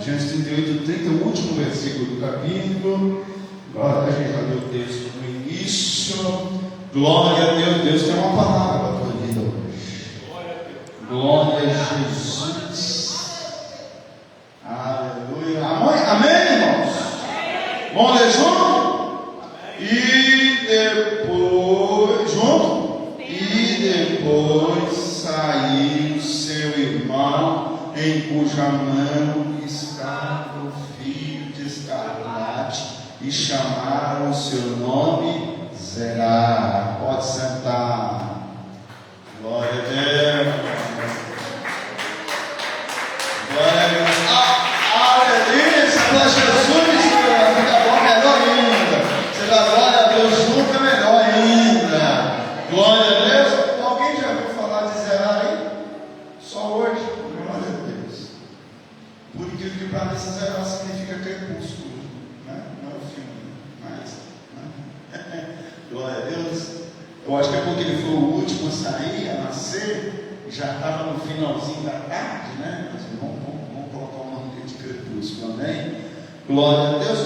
Gênesis 38, 30, o último versículo do capítulo. Agora a gente já deu o texto no início. Glória a Deus. Deus tem uma palavra para a tua vida hoje. Glória a Jesus. Aleluia. Amém, irmãos? Vamos ler junto? E depois, junto? E depois saiu seu irmão, em cuja mão estava o fio de escarlate, e chamaram o seu nome Zerá. Pode sentar. Glória a Deus. Glória a Deus. Aleluia. Você dá Jesus, fica bom, melhor ainda. Você dá glória a Deus junto, é melhor ainda. Glória a Deus. Alguém já ouviu falar de Zerá aí? Só hoje? Glória a Deus. Por incrível que pareça, Zerá significa crepúsculo, né? Não é o filme, mas, né? Glória a Deus. Eu acho que é porque ele foi o último a sair, a nascer, já estava no finalzinho da tarde, né? Mas vamos colocar o nome de crepúsculo, amém? Glória a Deus.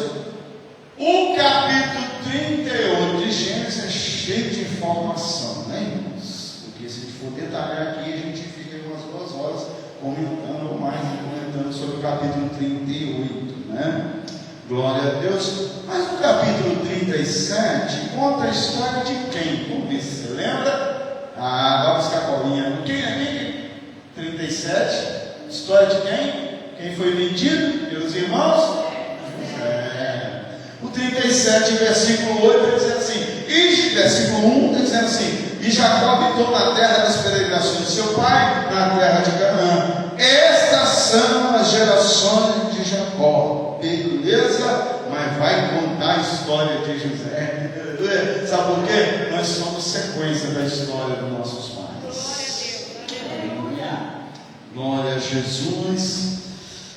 O capítulo 38 de Gênesis é cheio de informação, né, irmãos? Porque se a gente for detalhar aqui, a gente fica umas 2 horas comentando ou mais, comentando sobre o capítulo 38, né? Glória a Deus. Mas o capítulo 37 conta a história de quem? Vamos ver se você lembra. Vai buscar a colinha. Quem é quem? 37. História de quem? Quem foi vendido pelos irmãos? O 37, versículo 8, diz assim, versículo 1, diz assim: e Jacó habitou na terra das peregrinações de seu pai, na terra de Canaã. Estas são as gerações de Jacó. Beleza? Mas vai contar a história de José. Sabe por quê? Nós somos sequência da história dos nossos pais. Glória a Jesus.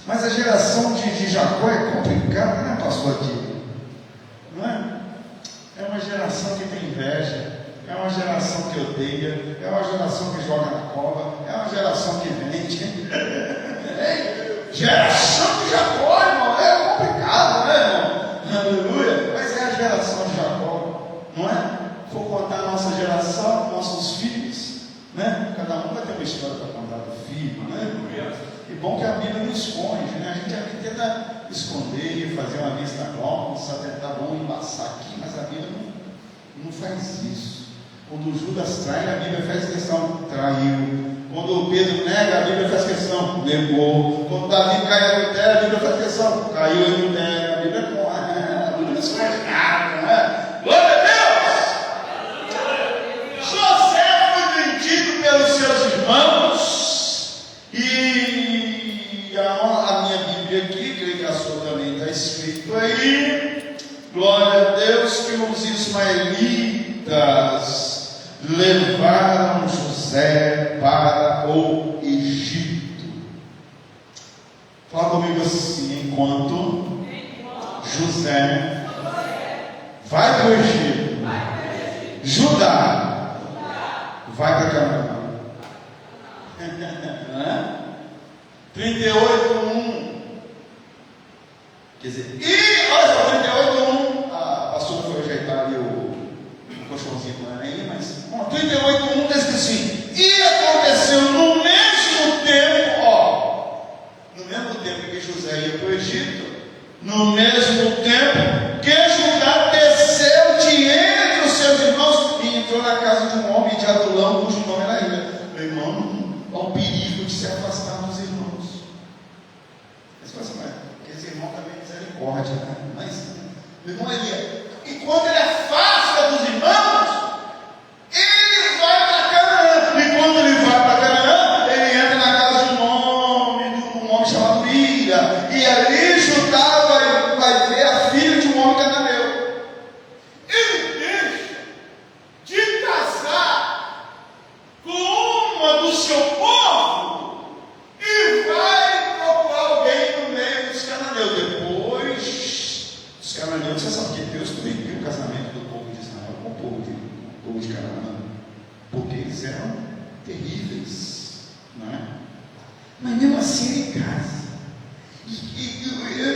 Mas a geração de Jacó é complicada, né, pastor aqui? Não é? É uma geração que tem inveja, é uma geração que odeia, é uma geração que joga na cova, é uma geração que vende. Geração de Jacó, irmão, é complicado, né, irmão? Aleluia. Mas é a geração de Jacó, não é? Se for contar a nossa geração, nossos filhos, né? Cada um vai ter uma história para contar do filho, né? E bom que a Bíblia não esconde, né? A gente tenta esconder, fazer uma vista grossa, tentar bom embaçar aqui, mas a Bíblia não faz isso. Quando o Judas trai, a Bíblia faz questão, traiu. Quando o Pedro nega, a Bíblia faz questão, negou. Quando Davi cai na adultério, a Bíblia faz questão, caiu em adultério. A Bíblia não esconde nada, não é? Glória a Deus! José foi vendido pelos seus irmãos, e a minha Bíblia aqui, creio que a sua também está escrito aí, glória a Deus, que os ismaelitas levaram José para o Egito. Fala comigo assim: enquanto José vai para o Egito, Judá vai para Canaã. 38:1. Quer dizer, e olha só, 38:1. A pastora foi ajeitar ali o colchãozinho com ela aí, mas 38:1 diz assim: e aconteceu no mesmo tempo, no mesmo tempo que José ia para o Egito, no mesmo tempo que Judá desceu de entre os seus irmãos e entrou na casa de um homem de Adulão, cujo nome era Ira. Meu irmão, ao perigo de se afastar dos irmãos. Esse irmão também é misericórdia, né? Mas, meu irmão Elia, e quando ele afasta dos irmãos, ele vai para Canaã. E quando ele vai para Canaã, ele entra na casa de um homem chamado Ira. E ali Judá vai ver a filha de um homem cananeu. Ele deixa de casar com uma do seu povo e vai procurar alguém no meio dos cananeus. Depois, os cananeus, você sabe que Deus proibiu o casamento do povo de Israel com o povo de Canaã, porque eles eram terríveis, não é? Mas mesmo assim ele casa. E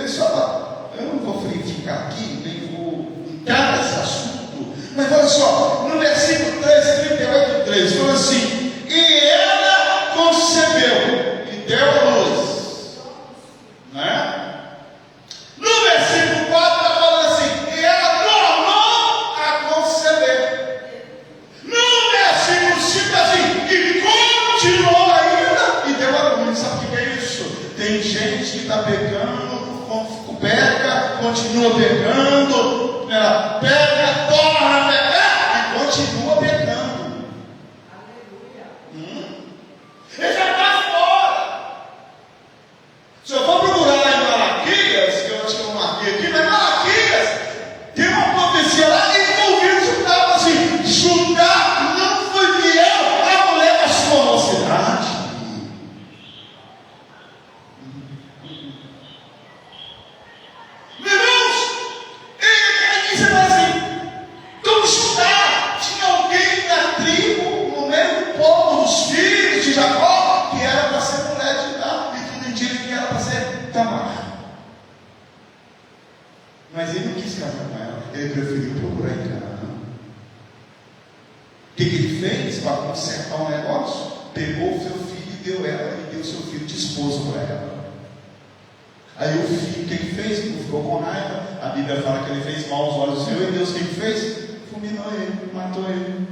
disse, eu não vou ficar aqui, nem vou entrar nesse assunto, mas olha só, no versículo 3, 38, 3, fala assim, e ela concebeu e deu a luz, né? No versículo 4 está falando assim, e ela tornou a conceber. No versículo 5 assim, e continuou ainda e deu a luz. Sabe o que é isso? Tem gente que está pecando, peca, continua pecando, pega, torna a pecar e continua pecando. Ele já está fora. Se eu for procurar lá em Malaquias, que eu acho que eu marquei aqui, mas Malaquias tem uma profecia lá envolvendo Judá, assim, Judá não foi fiel à mulher da sua mocidade. Meus irmãos, e você fala assim, então Judá tinha alguém na tribo, no meio do povo, dos filhos de Jacó, que era para ser mulher de Judá, e tudo indica que era para ser Tamar. Mas ele não quis casar com ela, ele preferiu procurar em Canaã. O que ele fez para consertar o negócio? Pegou o seu filho e deu ela, e deu seu filho de esposo para ela. Aí o filho, o que ele fez? Não ficou com raiva. A Bíblia fala que ele fez mal aos olhos do Senhor, e Deus o que ele fez? Fulminou ele, matou ele.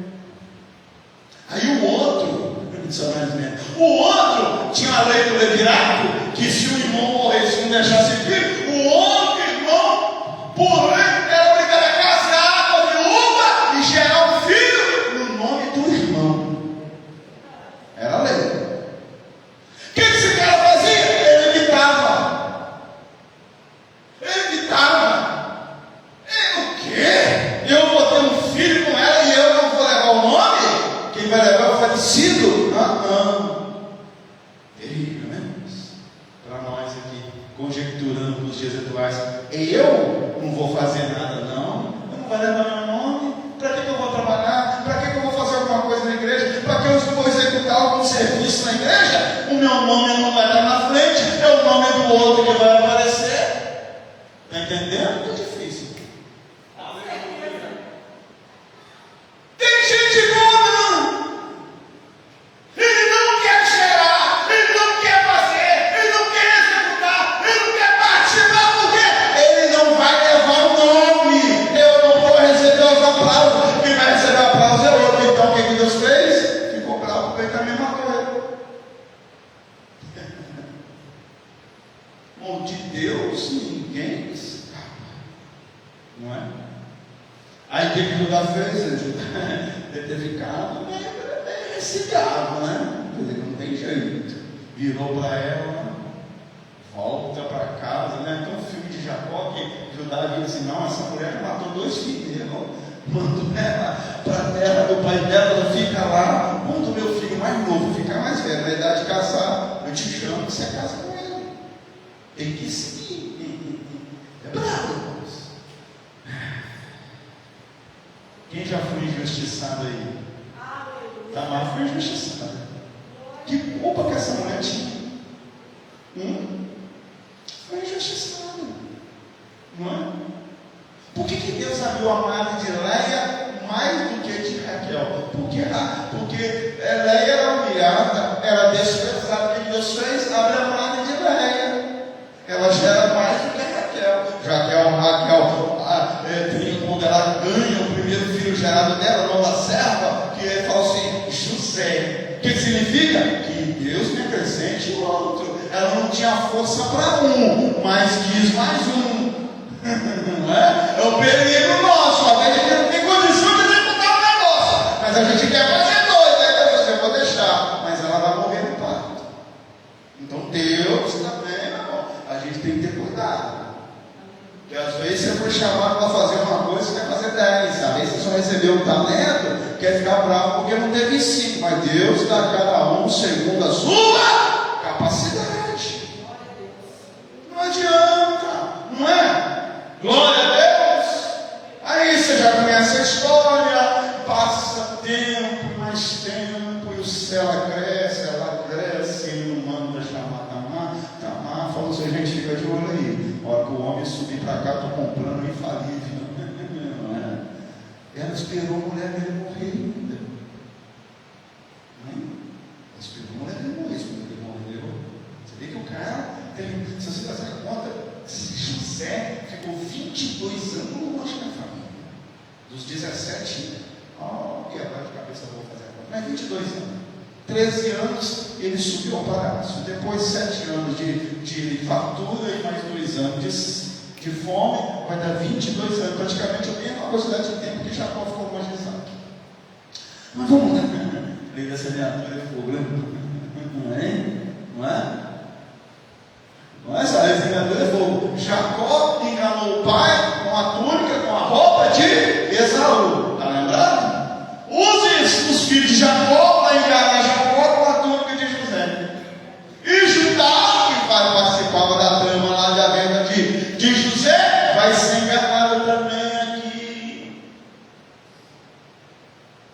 Aí o outro tinha a lei do levirato, que se o irmão morresse e não deixasse filho, o outro irmão, por lei, era obrigado a casar com a viúva e gerar um filho no nome do irmão. Era a lei. O que esse cara fazia? Ele evitava. O quê? Eu vou ter um filho com ela e eu não vou levar o nome? Quem vai levar é o falecido? Terrível, né? Para nós aqui, conjecturando nos dias atuais, eu não vou fazer nada, não. Eu não vou levar meu nome. Para que eu vou trabalhar? Para que eu vou fazer alguma coisa na igreja? Para que eu vou executar algum serviço na igreja? O meu nome não vai estar na frente, é o nome do outro que vai aparecer. Está entendendo? É difícil. Tem gente boa, não. Ele não quer gerar, ele não quer fazer, ele não quer executar, ele não quer participar, porque ele não vai levar o nome. Eu não vou receber os aplausos. Quem vai receber aplausos é outro. Então o que Deus fez? Ficou bravo porque ele também matou ele. Bom, de Deus ninguém escapa, não é? Aí o que Judá fez? Ele ter ficado meio ressigado, né? Ele não tem jeito. Virou para ela, volta para casa, né? Então o filme de Jacó, que Judá viu assim, não, essa mulher já matou 2 filhos, mandou ela para a terra do pai dela, ela fica lá, quando o meu filho mais novo ficar mais velho, na idade de casar, eu te chamo que você casa com ele. Tem que seguir. É bravo, irmãos. Quem já foi injustiçado aí? Tamar foi injustiçada. Que culpa que essa mulher tinha? Foi injustiçada. Não é? Por que Deus abriu a madre de Leia mais do que de Raquel? Porque Leia era humilhada, era desprezada. O que Deus fez? Abre a madre de Leia. Ela já era mais do que Raquel. Raquel, quando ela ganha o primeiro filho gerado dela, nova serva, que ele fala assim, José. O que significa? Que Deus me acrescente o outro. Ela não tinha força para um, mas quis mais um. Não é? É o perigo nosso. A gente não tem condição de executar o negócio, mas a gente quer fazer 2, né? Eu vou deixar, mas ela vai morrer no parto. Então Deus também, a gente tem que ter cuidado. Porque às vezes você foi chamado para fazer uma coisa, você quer fazer 10. Às vezes você só recebeu um talento, quer ficar bravo porque não teve 5. Mas Deus dá a cada um segundo a sua capacidade. Não adianta, não é? Glória a Deus. Aí você já conhece a história, passa tempo, mais tempo, e o céu cresce, ele não manda chamar Tamar, falou assim, a gente fica de olho aí. A hora que homem e subir para cá, estou comprando um infalível. Ela esperou a mulher dele morrer ainda. Ela esperou a mulher dele morrer. Quando ele morreu, você vê que o cara tem, se você fazer a conta, José ficou 22 anos longe da família. Dos 17, que agora de cabeça eu vou fazer a conta, mas 22 anos. 13 anos ele subiu ao palácio. Depois 7 anos de fartura e mais 2 anos de fome, vai dar 22 anos, praticamente a mesma quantidade de tempo que Jacó ficou longe de Isaac. Mas vamos lá, lei da semeadura é fogo, né? Não é? Não é essa lei da semeadura é fogo. Jacó enganou o pai com a túnica, com a roupa de Esaú. Está lembrado? Use os filhos de Jacó para enganar Jacó com a túnica de José. E Judá, que participava da trama lá de a venda de José, vai ser enganado também aqui.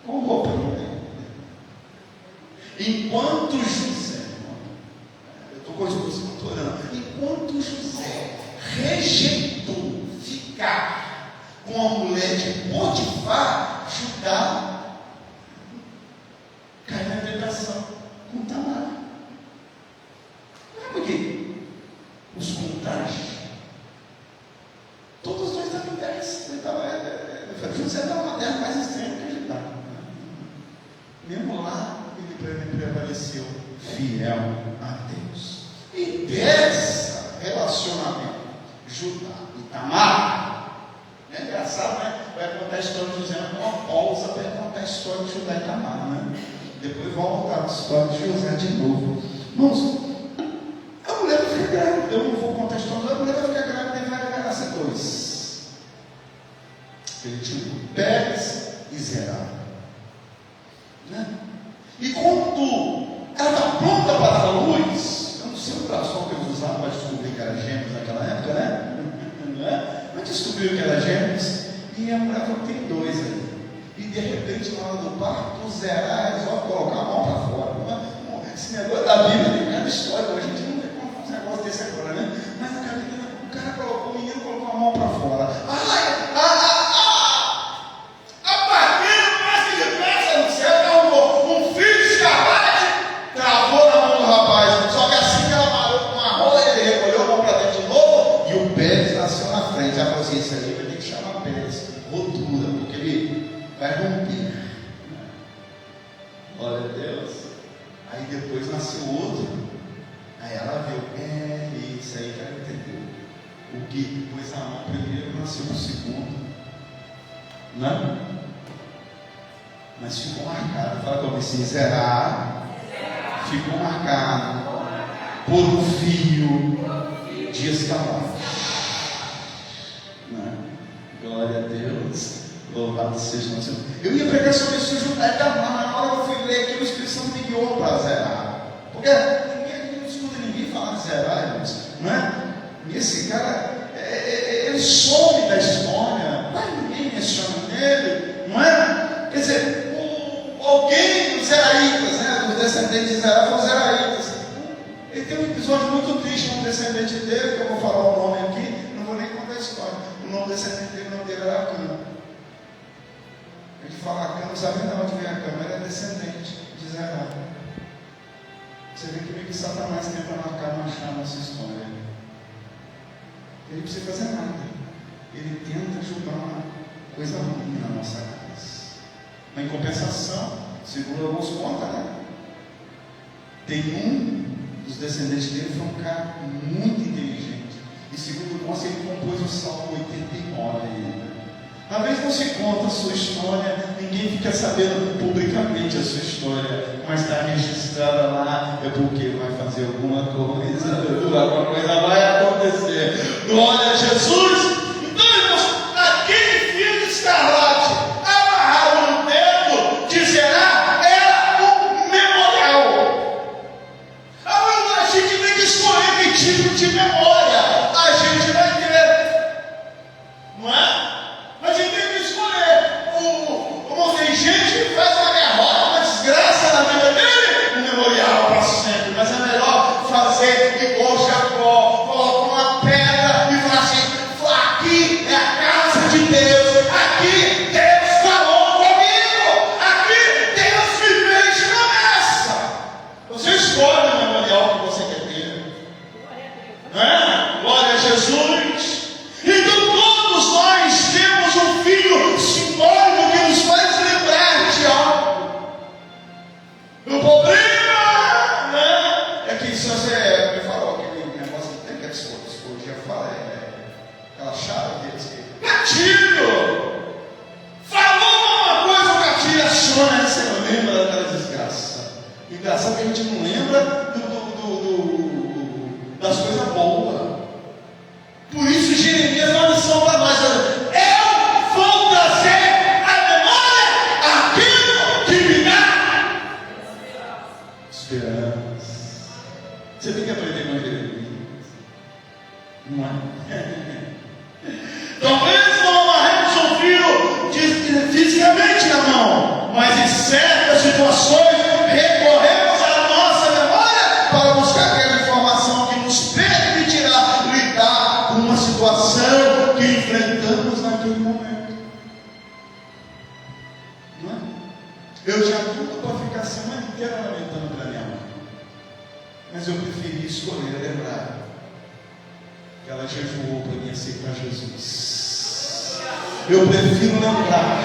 Com roupa também. Enquanto José, eu estou com isso orando, enquanto José rejeitou ficar com a mulher de Potifar, Judá cai na tentação com Tamar. Por quê? Os contrastes. Todos os dois estavam em 10. José estava na terra mais extrema que Judá. Mesmo lá, ele prevaleceu fiel a Deus. E desse relacionamento, Judá e Tamar, é engraçado, né? Vai contar a história de José, mas uma pausa para contar a história de Judá e Tamar, né? Depois volta a história de José de novo. Irmãos, a mulher vai ficar grávida. Eu não vou contar a história, a mulher vai ficar grávida e vai nascer 2. Ele tinha Pérez e Zerá. Né? E quando ela está pronta para dar luz, eu não sei o tração que eles usavam para descobrir que era gêmeos naquela época, né? Mas descobriu que era gêmeos, e a mulher falou: tem 2 aí. E de repente, na hora do parto, Zerá resolve colocar a mão para fora. Esse negócio da Bíblia tem cada história, a gente não vê como um negócio desse agora, né? Mas o cara colocou, o menino colocou a mão para fora. A partir do passe de peça no céu, um fio de escarlate travou na mão do rapaz. Só que assim que ela parou com uma rola, ele recolheu a mão para dentro de novo e o Pérez nasceu na frente. Ela falou assim: isso aí vai ter que chamar Pérez, rotura, porque ele vai romper. Glória a Deus. Aí depois nasceu outro. Aí ela viu, isso aí que ela entendeu. O que pôs a mão primeiro nasceu o segundo. Não? Mas ficou marcado. Fala comigo assim: Zerá ficou marcado por um fio de escalado. Glória a Deus. Louvado seja o nosso Senhor. Eu ia pregar sobre isso, Judá e Tamar, mas na hora que eu fui ler aqui, o Espírito Santo me guiou para Zerá. Porque ninguém não escuta ninguém falar de Zerá, irmãos, não é? E esse cara, ele some da história, mas ninguém menciona nele, não é? Quer dizer, alguém dos Zeraítas, né, dos descendentes de Zerá, foram Zeraítas. Ele tem um episódio muito triste com um descendente dele, que eu vou falar o nome aqui, não vou nem contar a história. O nome do descendente dele, o nome dele era Acã. A gente fala Acã, não sabe de onde vem Acã, mas ele é descendente de Zerá. Você vê que meio que Satanás tenta marcar a nossa história. Ele não precisa fazer nada. Ele tenta julgar uma coisa ruim na nossa casa. Mas em compensação, segundo alguns contam, né? Tem um dos descendentes dele, foi um cara muito inteligente. E segundo nós, ele compôs o Salmo 89 ainda. Às vezes não se conta a sua história, ninguém fica sabendo publicamente a sua história, mas está registrada lá, é porque vai fazer alguma coisa vai acontecer. Glória a Jesus! Então, irmãos, aquele fio de escarlate amarrado no dedo de Zerá era um memorial. Agora a gente tem que escolher que tipo de memória a gente vai ter, não é? A gente tem que escolher. Como tem gente que faz uma derrota, uma desgraça na vida dele, um memorial para sempre. Mas é melhor fazer igual Jacó, coloca uma pedra e fala assim: Jesus. Então todos nós temos um filho simbólico que nos faz lembrar de algo. O problema, né, é que se você me falou aquele negócio que tem que a psicologia fala, aquela chave deles que gatilho! Falou uma coisa, o gatilho aciona, você não lembra daquela desgraça. Engraçado que a gente não lembra das coisas boas. Por isso Jeremias dá uma lição para nós. Eu vou trazer à memória aquilo que me dá esperança. Você tem que aprender com Jeremias. Não é? Talvez não amarremos um fio fisicamente na mão, mas em certas situações recorremos à nossa memória para buscar aquela informação que nos permitirá lidar com uma situação que enfrentamos naquele momento. Não é? Eu tinha tudo para ficar a semana inteira lamentando para minha mãe, mas eu preferi escolher lembrar que ela jejuou para mim aceitar Jesus. Eu prefiro lembrar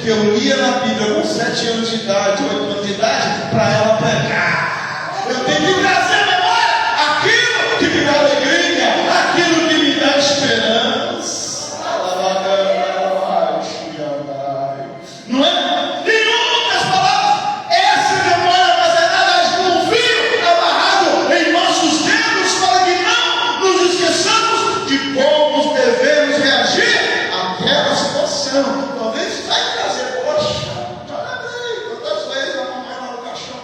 que eu lia na Bíblia com 7 anos de idade, 8 anos de idade, para ela pregar. Eu tenho que trazer à memória aquilo que me dá alegria, aquilo que me dá esperança. Não é? Em outras palavras, essa memória vai ser nada como um fio amarrado em nossos dedos para que não nos esqueçamos de como devemos reagir àquela situação. Talvez vai trazer, poxa, já lembrei quantas vezes a mamãe lá no caixão,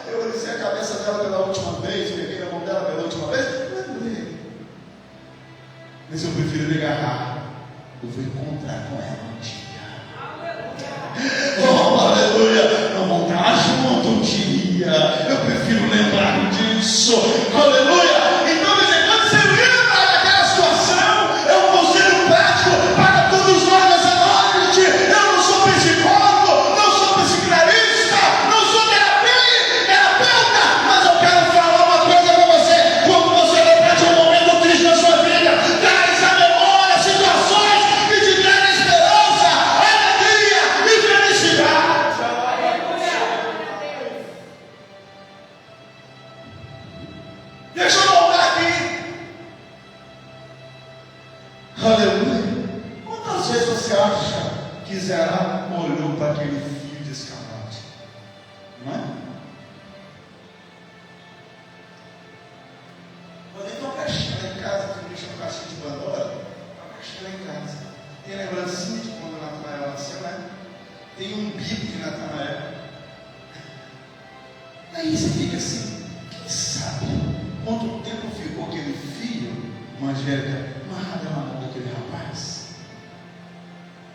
eu alisei a cabeça dela pela última vez, peguei na mão dela pela última vez, lembrei. Mas eu prefiro me agarrar. Eu vou encontrar com ela um dia. Oh, aleluia! Não vou estar junto um dia. Eu prefiro lembrar disso. Aleluia! Então, quando você lembra daquela situação, é um conselho prático para todos nós nessa noite. Eu não sou psicólogo, não sou psicanalista, não sou terapeuta, mas eu quero falar uma coisa para você. Quando você lembrar de um momento triste na sua vida, traz à memória situações que te deram esperança, alegria e felicidade. Deixa eu voltar aqui. Aleluia. Quantas vezes você acha que Zerá olhou para aquele fio de escarlate? Não é? Quando tem uma caixinha lá em casa, que me chama caixinha de Pandora, uma caixinha lá em casa. Tem lembrancinha de quando Natanael nasceu, né? Tem um bico de Natanael. Aí você fica assim, quem sabe quanto tempo ficou aquele fio, Angélica, amarrado na mão daquele rapaz?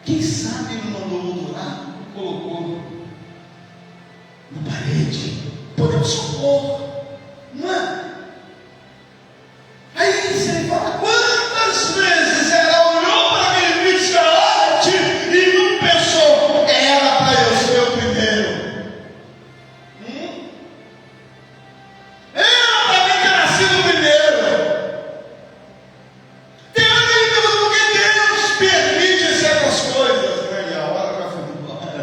Quem sabe ele mandou moldurar e colocou na parede? Podemos supor, não é? Aí você fala, quantas vezes ela olhou para aquele fio de escarlate e não pensou, era para eu ser o primeiro? Era para mim ter nascido primeiro. Tem amigo porque Deus permite certas coisas, né? E a hora já foi embora.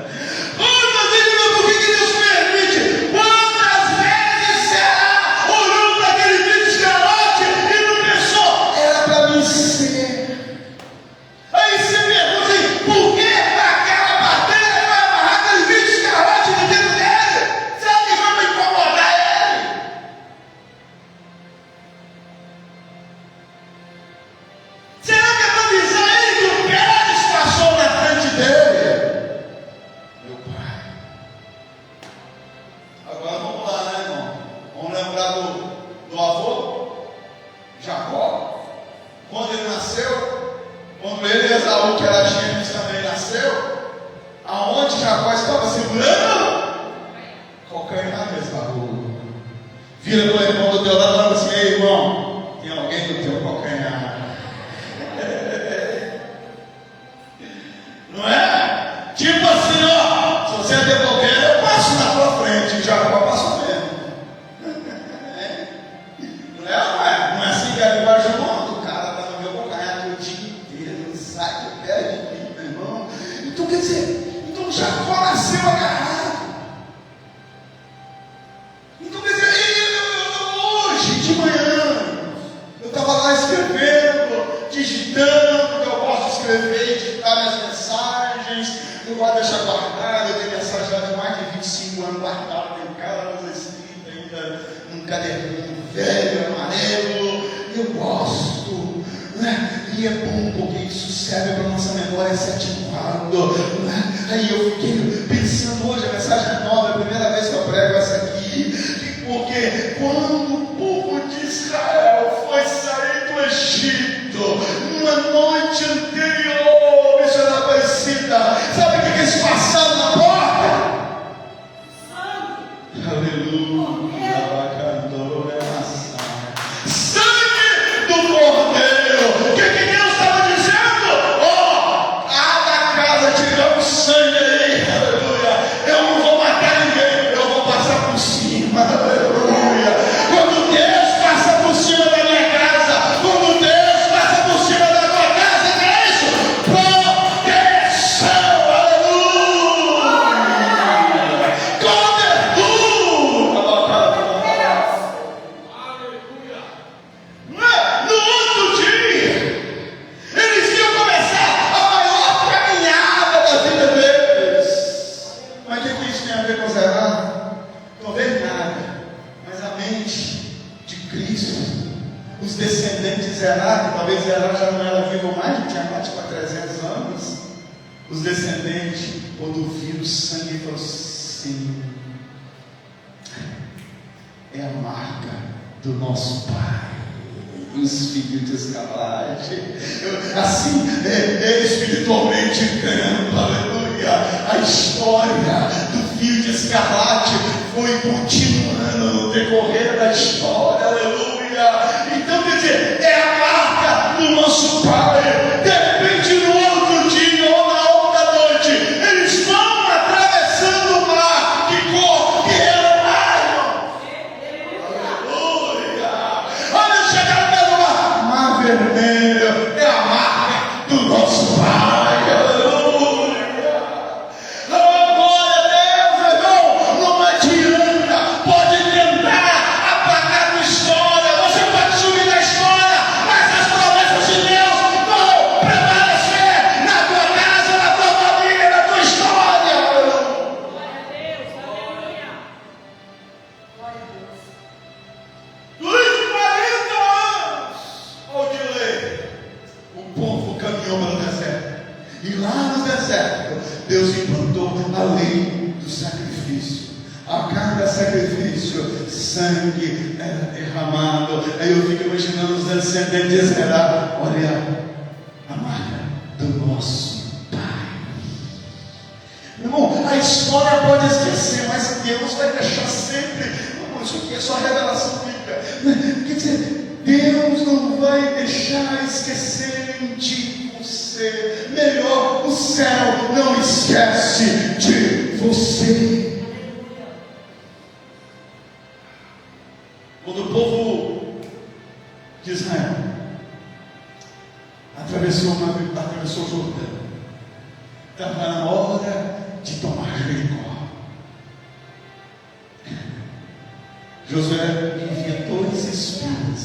Quantas vezes por que Deus permite? Quantas vezes será olhou para aquele fio de escarlate e não pensou, era para mim ser? Aí você pergunta assim, por que aquela bateria vai amarrar aquele fio de escarlate no dedo dele? Será que vai incomodar ele? Será que é para avisar ele que o Pérez passou na frente dele? Meu pai. Agora vamos lá, né, irmão? Vamos lembrar do avô? Jacó. Quando ele nasceu, quando ele e Esaú, que era gêmeos, também nasceu, aonde Jacó estava segurando? Calcanhar de Esaú. Vira para o irmão do teu lado e fala assim, ei, irmão, tem alguém no teu calcanhar. Não é? Tipo assim, ó, se você devolver, eu passo na tua frente, Jacó passou mesmo. Não é? Não é assim que a linguagem do mundo, o cara tá eu gosto de deixar guardado, eu tenho mensagem lá de mais de 25 anos guardado em casa, escrita ainda num caderninho velho, amarelo, e eu gosto, né? E é bom porque isso serve para a nossa memória se ativando, né? Aí eu fiquei pensando hoje, a mensagem é nova, é a primeira vez que eu prego essa aqui, porque quando o povo de Israel foi sair do Egito, numa noite anterior, missionária Aparecida, sabe o que eles passaram na porta? Sangue. Aleluia. Sangue do Cordeiro. O que Deus estava dizendo? Ó, da casa tiramos sangue aí. Aleluia. Eu não vou matar ninguém, eu vou passar por cima. Aleluia. Quando Deus passa por cima da minha casa, quando Deus passa por cima da tua casa, que é isso? Proteção. Aleluia. Cobertura. No outro dia, eles iam começar a maior caminhada da vida deles. Mas o que isso tem a ver com Zerá? Talvez nada, mas a mente de Cristo, os descendentes de Zerá, que talvez Zerá já não era vivo mais, já tinha mais de 400 anos. Os descendentes, quando viram o sangue, falaram assim: é a marca do nosso Pai, os filhos de escalate. Assim, espiritualmente vendo, aleluia, a história do fio de escarlate foi continuando no decorrer da história, aleluia. Então, quer dizer, é a marca do nosso Pai. De repente, no outro dia ou na outra noite, eles vão atravessando o mar. Que cor que era o mar, aleluia. Olha, chegaram perto do mar vermelho, é a marca do nosso Pai, aleluia. Oh, glória a Deus, irmão. Não adianta, pode tentar apagar a tua história, você pode sumir da história, mas as promessas de Deus vão prevalecer na tua casa, na tua família, na tua história, aleluia. Durante 40 anos, ao delay, o povo caminhou pelo deserto. E lá no deserto, Deus implantou a lei do sacrifício. A cada sacrifício, sangue era derramado. Aí eu fico imaginando os descendentes de Zerá. Olha, a marca do nosso Pai. Irmão, a história pode esquecer, mas Deus vai deixar sempre. Irmão, isso aqui é só revelação bíblica. Quer dizer, Deus não vai deixar esquecerem de você. Melhor, o céu não esquece de você. Quando o povo de Israel atravessou o Jordão, estava na hora de tomar Jericó. Josué envia 2 espias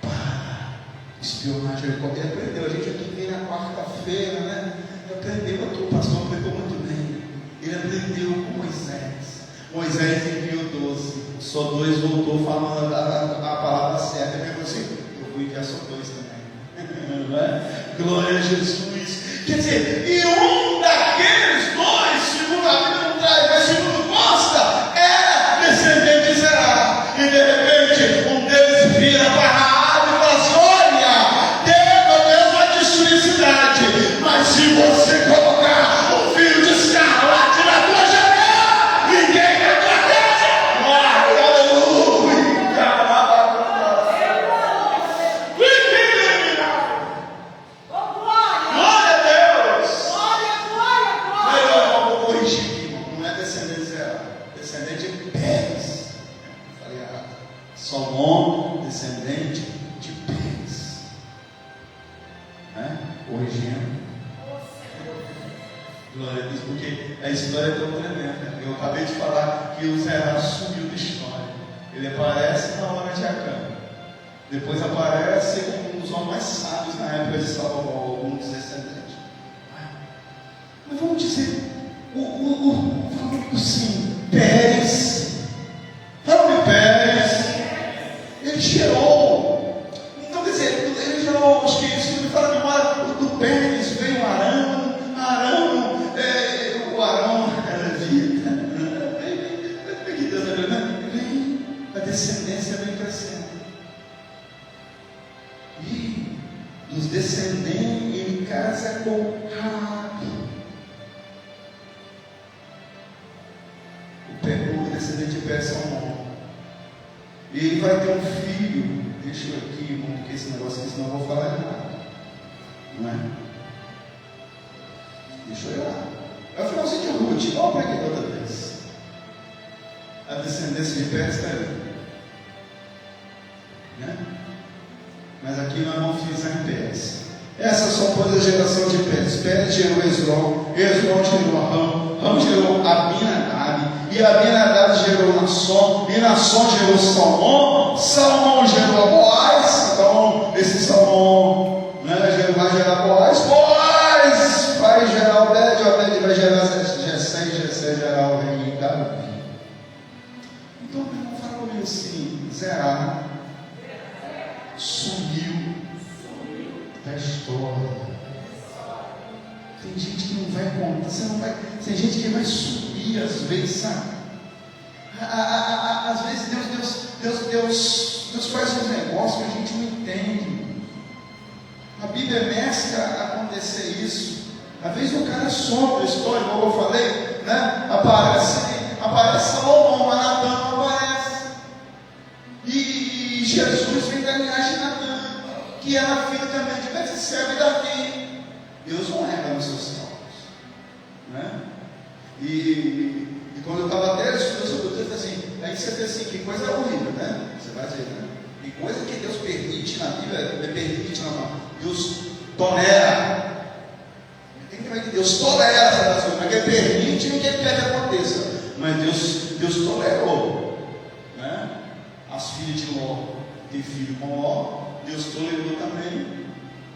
para espionar Jericó. Ele aprendeu, a gente aqui vem na quarta-feira, né? Ele aprendeu, aqui o pastor pregou muito bem. Ele aprendeu com Moisés. Moisés enviou 12, só 2 voltou falando a palavra certa. Ele falou assim: eu vou enviar só 2 também. Não é? Glória a Jesus. Quer dizer, e um daqueles 2, segundo a Bíblia não traz, mas segundo consta, era descendente de Zerá. E de repente, um deles vira para Raabe e fala assim: olha, Deus vai destruir a cidade, mas se você colocar um fio de escarlate na tua janela, ninguém na tua casa morre. Aleluia. Glória a Deus. Eu vou corrigir aqui, não é descendente de Zerá, descendente de Pérez. Falei errado. Salomão, descendente de Pérez. Corrigindo. Glória a Deus, porque a história é tão tremenda. Eu acabei de falar que o Zerá sumiu da história. Ele aparece na hora de Acã. Depois aparece um dos homens mais sábios na época de Salomão, algum dos descendentes. Mas vamos dizer, sim, Pérez, ele gerou. Então, quer dizer, ele gerou, acho que se me fala a memória, do Pérez veio Arão, o Arão era vida. Que Deus é verdade? Vem, a descendência vem crescendo. E dos descendentes, ele casa com Raabe. O descendente de Pérez é um homem. E ele vai ter um filho. Deixa eu aqui, irmão, porque esse negócio aqui, senão eu vou falar errado. Não é? Deixa eu ir lá. É o finalzinho de Ruth, igual para aqui outra vez. A descendência de Pérez está ali. Né? Mas aqui nós vamos frisar em Pérez. Essas são todas as gerações de Pérez. Pérez gerou Esrom gerou Ram gerou Abinadab, e Abinadab gerou Nasson, e Nasson gerou Salmão, Salmão gerou Boaz. Então esse Salmão, né, vai gerar Boaz, Boaz vai gerar Obed, Obed vai gerar Jessé, Jessé gerar o rei Davi. Então meu irmão, fala comigo assim: Zerá sumiu da história. Tem gente que não vai contar, tem gente que vai subir às vezes, sabe? Às vezes Deus faz uns negócios que a gente não entende. A Bíblia é mestra a acontecer isso. Às vezes o cara some da história, como eu falei, né? Aparece Salomão, mas Natan não aparece. E Jesus vem da linhagem de Natan, que era filho também de Betseba e Davi. Deus não erra nos seus cálculos, né? E quando eu estava até estudando sobre o texto, assim, aí você pensa assim, que coisa horrível, né? Você vai dizer, né? Que coisa que Deus permite na Bíblia, Deus tolera. Tem que ver que Deus tolera essas coisas, não é que Ele permite, nem que Ele quer que aconteça, mas Deus tolerou, né? As filhas de Ló ter filho com Ló, Deus tolerou também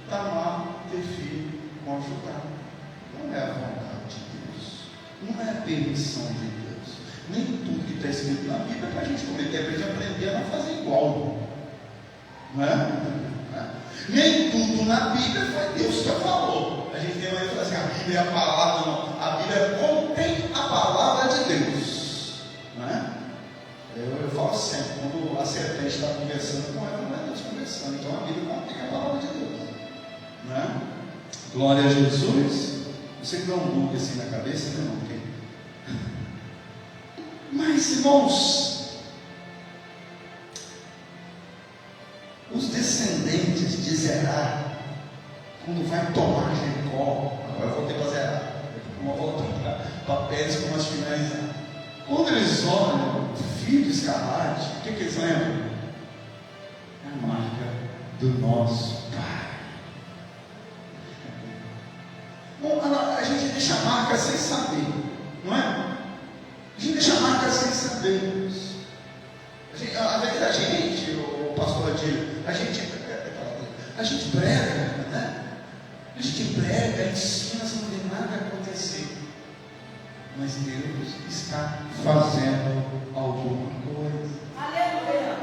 Tamar ter filho com Judá. Não é a vontade de Deus, não é a permissão de Deus. Nem tudo que está escrito na Bíblia é para a gente cometer, é para a gente aprender a não fazer igual, não é? Nem tudo na Bíblia foi Deus que falou. A gente tem uma coisa assim: a Bíblia é a palavra, não. A Bíblia contém a palavra de Deus, não é? Eu falo sempre, quando a serpente está conversando com ela, não é Deus conversando. Então a Bíblia contém a palavra de Deus, não é? Glória a Jesus. Você que dá um bug assim na cabeça, né, irmão? Mas, irmãos, os descendentes de Zerá, quando vai tomar Jericó, agora eu voltei para Zerá, uma volta para Pérez como as finais. Quando eles olham o filho de Escarlate, o que eles lembram? É a marca do nosso Pai. Bom, a gente deixa a marca sem saber, não é? A gente deixa a marca sem saber. A gente, o pastor Adílio, a gente prega, né? A gente prega, ensina, sem não tem nada acontecer. Mas Deus está fazendo alguma coisa. Aleluia!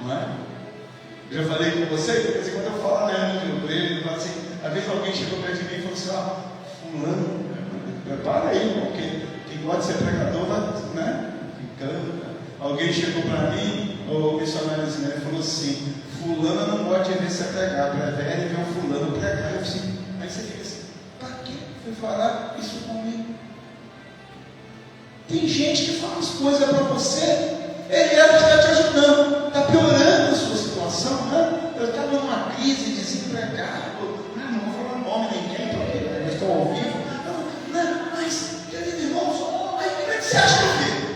Não é? Eu já falei com você, de vez em quando eu falo, né? Ele fala assim, às vezes alguém chegou perto de mim e falou assim: fulano, prepara aí, irmão, quem gosta de ser pregador, né? Ficando. Alguém chegou para mim, o missionário né, falou assim: fulano não pode ver você pregar, prefere ver um fulano pregar. Eu assim, aí você fica assim: para que foi falar isso comigo? Tem gente que fala as coisas para você, ele está te ajudando, está piorando a sua situação, né? Eu estava numa crise, desempregado, né? Não vou falar nome de ninguém, porque eu estou ao vivo, mas, querido irmão, como é que você acha que eu fico?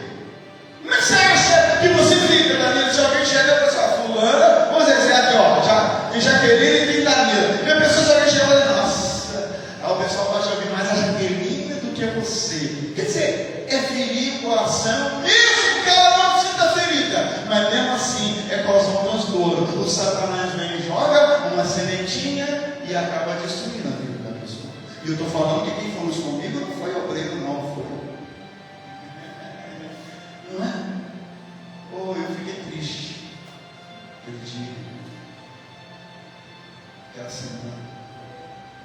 Como é que você acha que você fica, Danilo? Se alguém chega e fala assim: fulana, vamos dizer aqui, ó, em Jaqueline tem Danilo. E a pessoa, se alguém chega e fala: nossa, aí o pessoal pode ouvir mais a Jaqueline do que você. Quer dizer, é ferir o coração, mesmo que ela não sinta ferida. o Satanás vem e joga uma sementinha e acaba destruindo a vida da pessoa. E eu estou falando que quem falou isso comigo não foi obreiro, não, foi. Não é? Oh, eu fiquei triste aquele dia, aquela semana.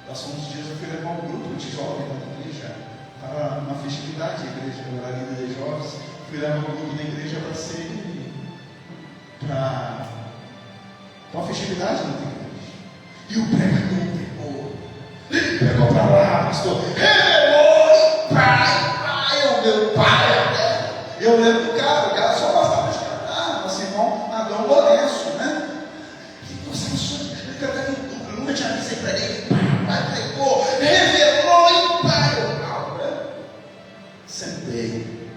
Passou uns dias, eu fui levar um grupo de jovens da igreja. Estava numa festividade, a igreja, eu era líder de jovens. Fui levar um grupo da igreja para uma festividade na igreja. E o pregador pegou. Ele pegou para lá, pastor. Pai, é o meu pai. Eu lembro do cara, o cara só gostava de cantar, nosso irmão Adão Lourenço, né? E você ele cantava em tudo, eu nunca tinha visto para ele. Pai pregou, revelou e pai. Sentei.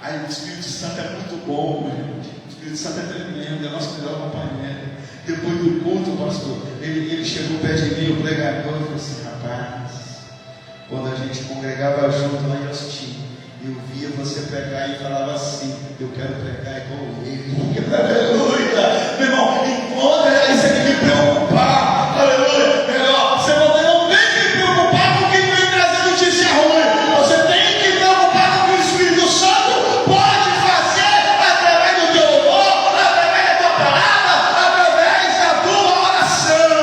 Aí o Espírito Santo é muito bom, irmão. O Espírito Santo é tremendo, é nosso melhor companheiro. Depois do culto, pastor, ele chegou perto de mim, o pregador, e falou assim: rapaz, quando a gente congregava junto lá em Austin, eu via você pregar e falava assim: eu quero pregar igual ele. Aleluia! Meu irmão, enquanto isso tem que me preocupar, aleluia! Melhor, você não tem que me preocupar com quem vem trazer notícia ruim. Você tem que me preocupar com o que o Espírito Santo pode fazer através do teu louvor, através da tua palavra, através da tua oração.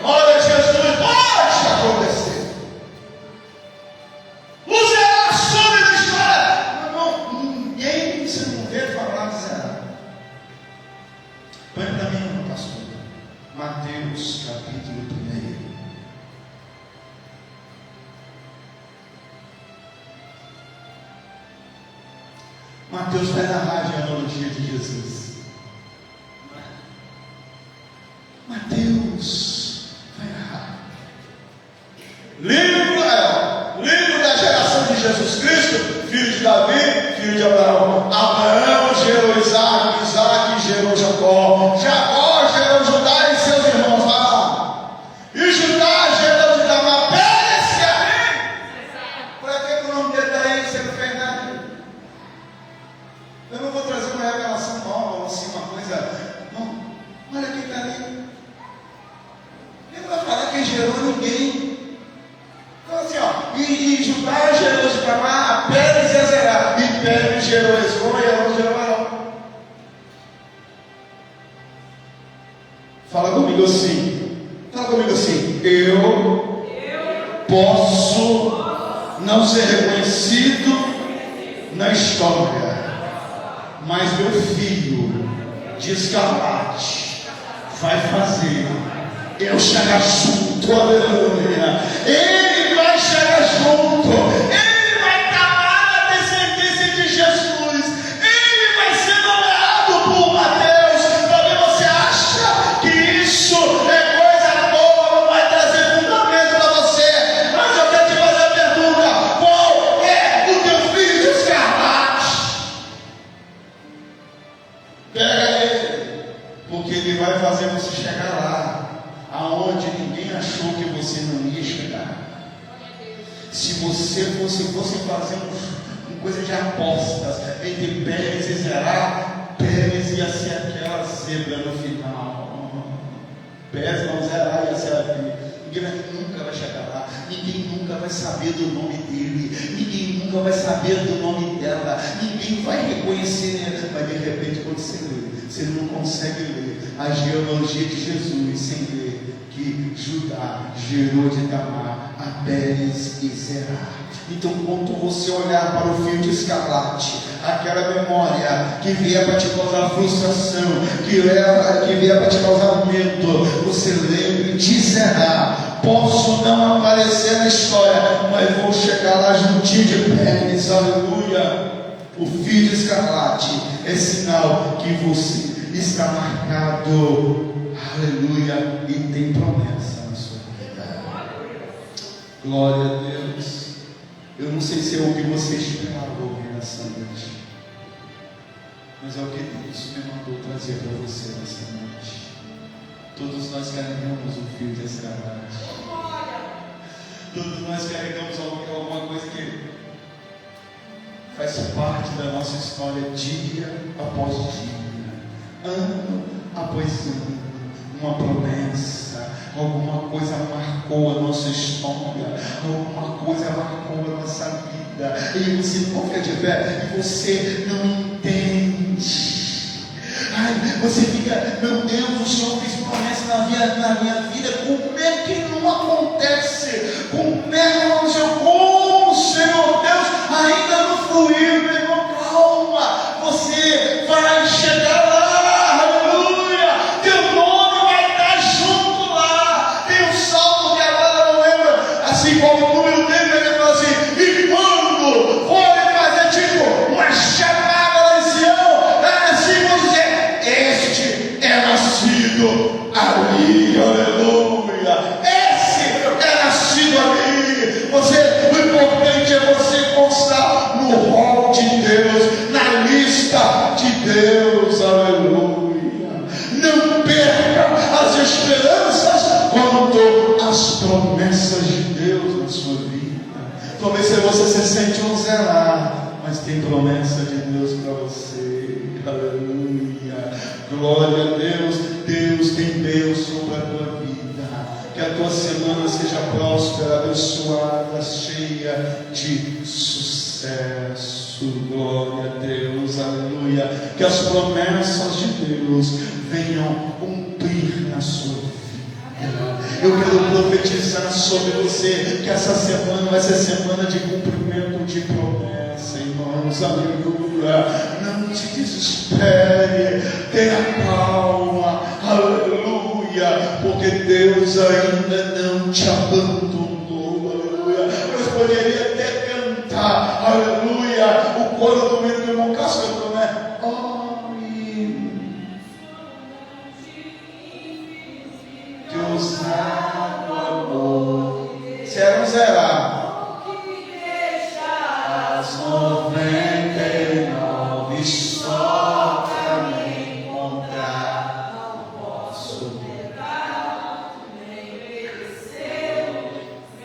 Glória a Jesus, pode acontecer. O Zerá some da história. Irmão, ninguém você não vê falar de Zerá. Põe para mim, pastor. Mateus capítulo 1. Mateus vai narrar a genealogia de Jesus. Mateus vai narrar. Livro da geração de Jesus Cristo, filho de Davi, filho de Abraão. Abraão gerou Isaac, Isaac gerou Jacó, Jacó gerou Judá e seus irmãos. Vai lá. E Judá gerou de Tamar, Pérez e Arém. Para que o nome dele está aí, você não fez nada? Eu não vou trazer uma revelação nova, assim, uma coisa. Não, olha quem está ali. Ele vai falar quem gerou ninguém. Então assim, ó, e Judá gerou de Tamar, Pérez e Zerá. E Pérez gerou Esrom e Esrom gerou Arão. Fala comigo assim. Fala comigo assim. Eu posso não ser reconhecido na história, mas meu filho de escarlate vai fazer eu chegar junto, aleluia. Ele vai chegar junto, ele vai estar lá na descendência de Jesus, ele vai ser nomeado por Mateus. Talvez você acha que isso é coisa boa, não vai trazer fundamento para você, mas eu quero te fazer a pergunta: qual é o teu filho de escarlate? Pega ele, porque ele vai fazer você chegar lá aonde ninguém achou que você não ia chegar. Se você fosse fazer uma coisa de apostas entre Pérez e Zerá, Pérez ia ser aquela zebra no final. Pérez não, Zerá ia ser a vida. Ninguém nunca vai chegar lá, ninguém nunca vai saber do nome dele, ninguém nunca vai saber do nome dela, ninguém vai reconhecer ela. Mas de repente, quando você lê, você não consegue ler a genealogia de Jesus sem ler que Judá gerou de Tamar a Pérez e Zerá. Então, quando você olhar para o fio de escarlate, aquela memória que vier para te causar frustração, que vier para te causar medo, você lembre de Zerá. Posso não aparecer na história, mas vou chegar lá juntinho de Pérez, aleluia. O fio de escarlate é sinal que você está marcado, aleluia, e tem promessa na sua vida. Glória a Deus. Eu não sei se é o que você esperava ouvir nessa noite, mas é o que Deus me mandou trazer para você nessa noite. Todos nós carregamos um fio de escarlate. Todos nós carregamos alguma coisa que faz parte da nossa história dia após dia. ano após ano, uma promessa, alguma coisa marcou a nossa história, alguma coisa marcou a nossa vida, e você não fica de pé, e você não entende. Ai, você fica, meu Deus, o Senhor fez promessa na minha vida, como é que não acontece? Como é que não aconteceu? Como, Senhor Deus, ainda não fluiu, meu irmão? Calma, você vai chegar lá, aleluia, teu nome vai estar junto lá. Tem um salmo que agora não lembra, assim como o número dele, ele fala assim: e quando forem fazer tipo uma chamada lá em Sião, assim vão dizer: este é nascido ali, aleluia, esse é nascido ali. O importante é você constar no rol de Deus, na lista de Deus, aleluia. Não perca as esperanças quanto às promessas de Deus na sua vida. Talvez você se sente um zerado, mas tem promessa de Deus para você, aleluia. Glória a Deus. Deus tem bênção para a tua vida. Que a tua semana seja próspera, abençoada, cheia de sucesso. Glória a Deus, aleluia. Que as promessas de Deus venham cumprir na sua vida. Eu quero profetizar sobre você que essa semana vai ser semana de cumprimento de promessa, irmãos, aleluia. Não te desespere, tenha calma, aleluia, porque Deus ainda não te abandonou, aleluia. Eu poderia até cantar, aleluia, o coro do meu irmão Cássio cantou, né? Ousado amor, serão zerar as 99 só para me encontrar. Não posso negar, nem mereceu,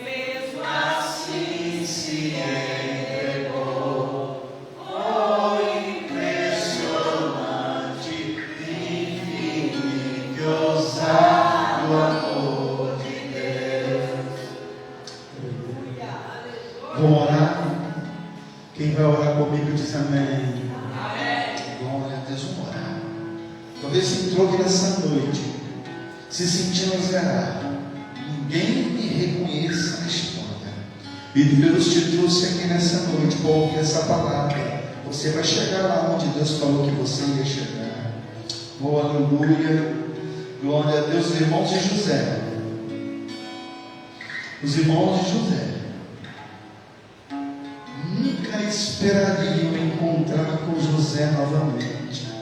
mesmo assim se entregou. Oh, impressionante, infinito, ousado amor de Deus. Vou orar. Quem vai orar comigo diz amém. Glória a Deus, vamos orar. Talvez você entrou aqui nessa noite se sentindo zerado, ninguém me reconheça na história, e Deus te trouxe aqui nessa noite para ouvir essa palavra. Você vai chegar lá onde Deus falou que você ia chegar. Oh, aleluia. Glória a Deus. Os irmãos de José, nunca esperariam encontrar com José novamente.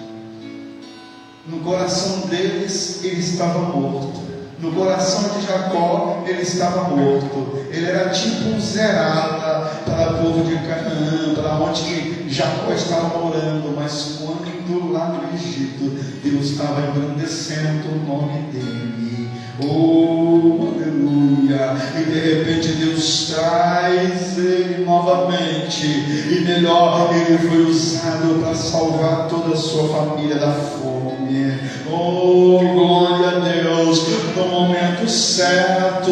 No coração deles, ele estava morto. No coração de Jacó, ele estava morto. Ele era tipo um zerada para o povo de Canaã, para onde Jacó estava morando. Mas quando lá no Egito, Deus estava engrandecendo o nome dele. Oh, aleluia. E de repente Deus traz ele novamente, e melhor, ele foi usado para salvar toda a sua família da fome. Oh, glória a Deus. No momento certo,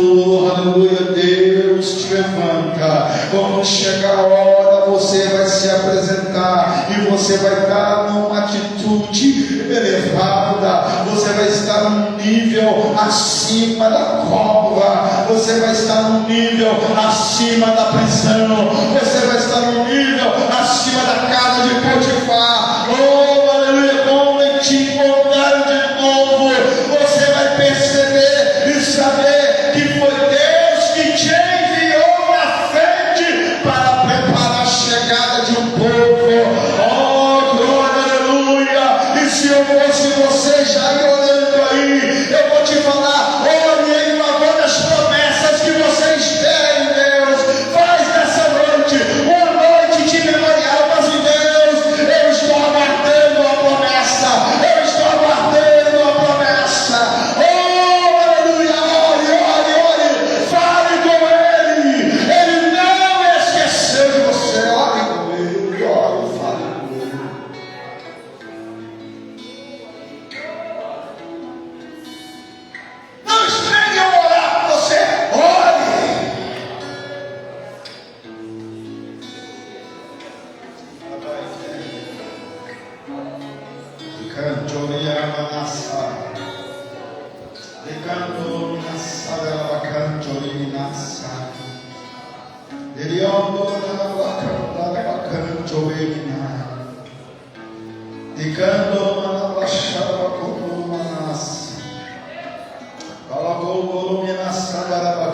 aleluia, Deus te levanta. Quando chegar a hora, você vai se apresentar, e você vai estar numa atitude elevada. Você vai estar num nível acima da cova. Você vai estar num nível acima da prisão. Você vai estar num nível acima da casa de Potifar. Oh, aleluia, quando te encontrar de novo, você vai perceber e saber que foi Deus que te enviou na frente para preparar a chegada de um povo. Oh, glória, aleluia. E se eu fosse você, já ia olhando aí, eu vou te falar: olhe aí uma das promessas que você espera em Deus. Faz dessa noite uma noite de memorial, mas em Deus eu estou aguardando a promessa. Eu estou aguardando a promessa. Oh, aleluia. Ore, fale com Ele. Ele não esqueceu de você. Ore com Ele, fale com Ele. Joria Manasa. Decando Minasa Vacantori Minasa. Deriondo Manavacanda Vacantorina. Decando Manavashava Como Manas. Palagolo Minas.